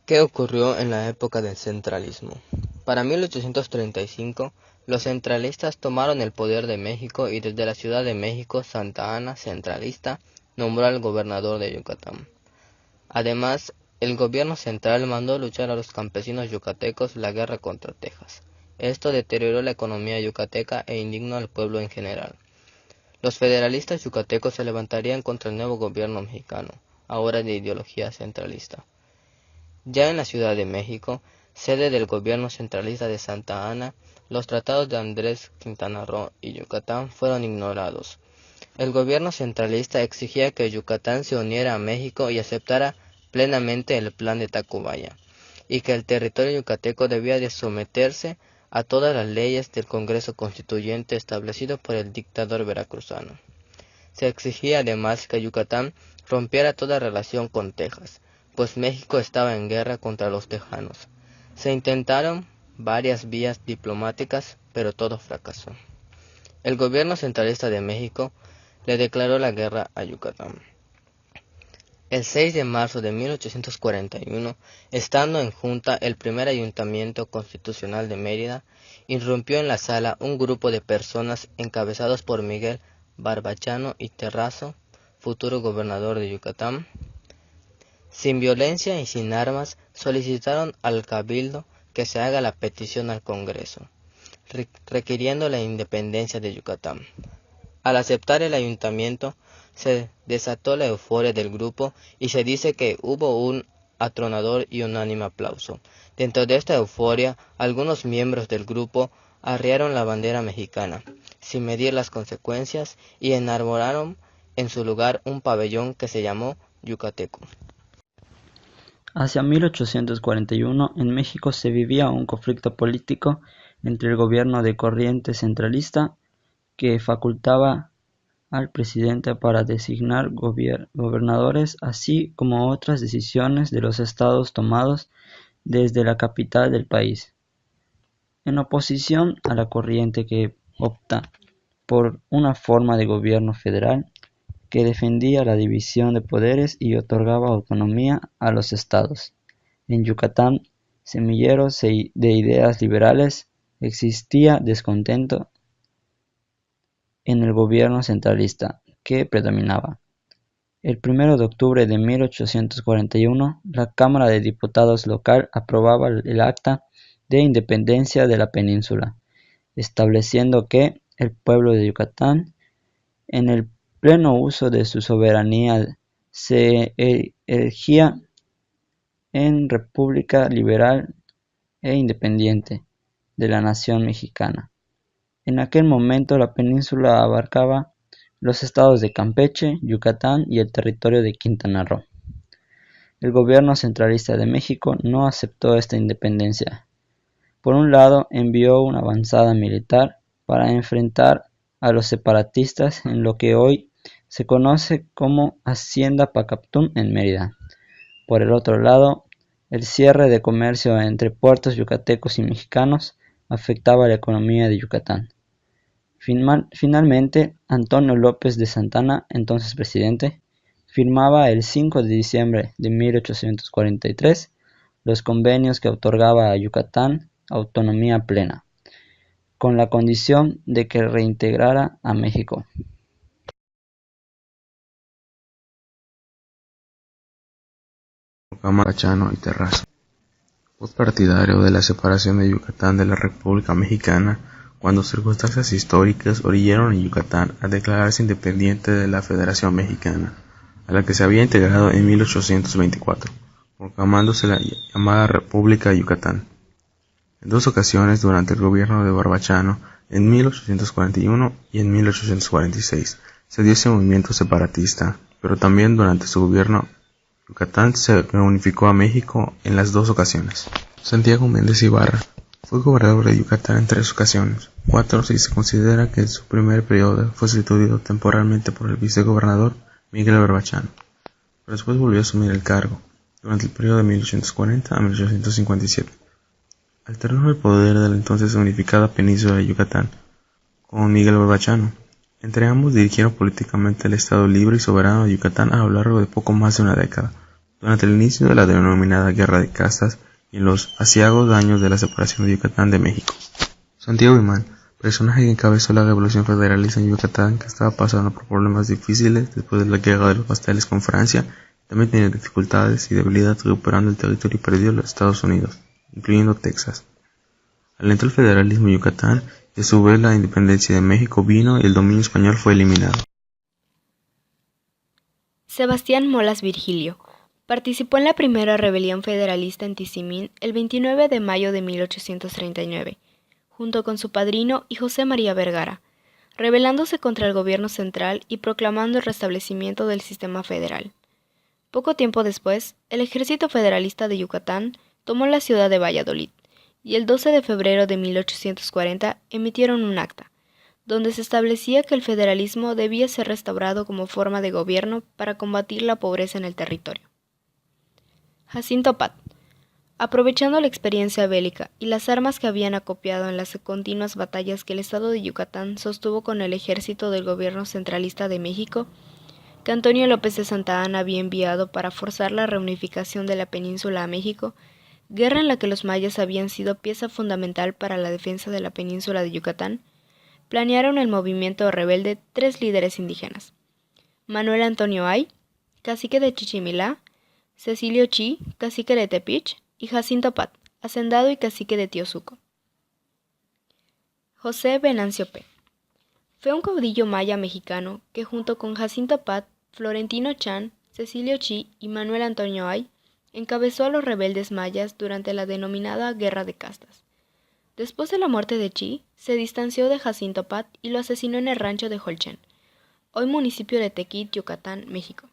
¿Qué ocurrió en la época del centralismo? Para 1835, los centralistas tomaron el poder de México y desde la Ciudad de México, Santa Anna, centralista, nombró al gobernador de Yucatán. Además, el gobierno central mandó luchar a los campesinos yucatecos la guerra contra Texas. Esto deterioró la economía yucateca e indignó al pueblo en general. Los federalistas yucatecos se levantarían contra el nuevo gobierno mexicano, ahora de ideología centralista. Ya en la Ciudad de México, sede del gobierno centralista de Santa Anna, los tratados de Andrés, Quintana Roo y Yucatán fueron ignorados. El gobierno centralista exigía que Yucatán se uniera a México y aceptara plenamente el plan de Tacubaya, y que el territorio yucateco debía de someterse a todas las leyes del Congreso Constituyente establecido por el dictador veracruzano. Se exigía además que Yucatán rompiera toda relación con Texas, pues México estaba en guerra contra los tejanos. Se intentaron varias vías diplomáticas, pero todo fracasó. El gobierno centralista de México le declaró la guerra a Yucatán. El 6 de marzo de 1841, estando en junta el primer ayuntamiento constitucional de Mérida, irrumpió en la sala un grupo de personas encabezados por Miguel Barbachano y Terrazo, futuro gobernador de Yucatán. Sin violencia y sin armas, solicitaron al Cabildo que se haga la petición al Congreso, requiriendo la independencia de Yucatán. Al aceptar el ayuntamiento, se desató la euforia del grupo y se dice que hubo un atronador y unánime aplauso. Dentro de esta euforia, algunos miembros del grupo arriaron la bandera mexicana, sin medir las consecuencias, y enarboraron en su lugar un pabellón que se llamó Yucateco. Hacia 1841, en México se vivía un conflicto político entre el gobierno de corriente centralista, que facultaba al presidente para designar gobernadores, así como otras decisiones de los estados tomados desde la capital del país, en oposición a la corriente que opta por una forma de gobierno federal que defendía la división de poderes y otorgaba autonomía a los estados. En Yucatán, semillero de ideas liberales, existía descontento en el gobierno centralista que predominaba. El 1 de octubre de 1841, la Cámara de Diputados local aprobaba el Acta de Independencia de la península, estableciendo que el pueblo de Yucatán, en el pleno uso de su soberanía, se erigía en república liberal e independiente de la nación mexicana. En aquel momento la península abarcaba los estados de Campeche, Yucatán y el territorio de Quintana Roo. El gobierno centralista de México no aceptó esta independencia. Por un lado, envió una avanzada militar para enfrentar a los separatistas en lo que hoy se conoce como Hacienda Pacaptún en Mérida. Por el otro lado, el cierre de comercio entre puertos yucatecos y mexicanos afectaba la economía de Yucatán. Finalmente, Antonio López de Santana, entonces presidente, firmaba el 5 de diciembre de 1843 los convenios que otorgaba a Yucatán autonomía plena, con la condición de que reintegrara a México. Barbachano y Terrazo. Fue partidario de la separación de Yucatán de la República Mexicana cuando circunstancias históricas orillaron a Yucatán a declararse independiente de la Federación Mexicana, a la que se había integrado en 1824, proclamándose la llamada República de Yucatán. En dos ocasiones durante el gobierno de Barbachano, en 1841 y en 1846, se dio ese movimiento separatista, pero también durante su gobierno Yucatán se reunificó a México en las dos ocasiones. Santiago Méndez Ibarra fue gobernador de Yucatán en 3 ocasiones, 4 si se considera que en su primer periodo fue sustituido temporalmente por el vicegobernador Miguel Barbachano, pero después volvió a asumir el cargo durante el periodo de 1840 a 1857. Alternó el poder de la entonces unificada península de Yucatán con Miguel Barbachano. Entre ambos dirigieron políticamente el Estado libre y soberano de Yucatán a lo largo de poco más de una década, durante el inicio de la denominada Guerra de Castas y en los aciagos años de la separación de Yucatán de México. Santiago Imán, personaje que encabezó la revolución federalista en Yucatán, que estaba pasando por problemas difíciles después de la Guerra de los Pasteles con Francia, también tenía dificultades y debilidad recuperando el territorio perdido en los Estados Unidos, incluyendo Texas. Alentó el federalismo en Yucatán y a su vez la independencia de México vino y el dominio español fue eliminado. Sebastián Molas Virgilio participó en la primera rebelión federalista en Tizimín el 29 de mayo de 1839, junto con su padrino y José María Vergara, rebelándose contra el gobierno central y proclamando el restablecimiento del sistema federal. Poco tiempo después, el ejército federalista de Yucatán tomó la ciudad de Valladolid, y el 12 de febrero de 1840 emitieron un acta, donde se establecía que el federalismo debía ser restaurado como forma de gobierno para combatir la pobreza en el territorio. Jacinto Pat, aprovechando la experiencia bélica y las armas que habían acopiado en las continuas batallas que el estado de Yucatán sostuvo con el ejército del gobierno centralista de México, que Antonio López de Santa Anna había enviado para forzar la reunificación de la península a México, guerra en la que los mayas habían sido pieza fundamental para la defensa de la península de Yucatán, planearon el movimiento rebelde 3 líderes indígenas: Manuel Antonio Ay, cacique de Chichimilá; Cecilio Chi, cacique de Tepich; y Jacinto Pat, hacendado y cacique de Tiosuco. José Venancio P. fue un caudillo maya mexicano que junto con Jacinto Pat, Florentino Chan, Cecilio Chi y Manuel Antonio Ay encabezó a los rebeldes mayas durante la denominada Guerra de Castas. Después de la muerte de Chi, se distanció de Jacinto Pat y lo asesinó en el rancho de Jolchen, hoy municipio de Tequit, Yucatán, México.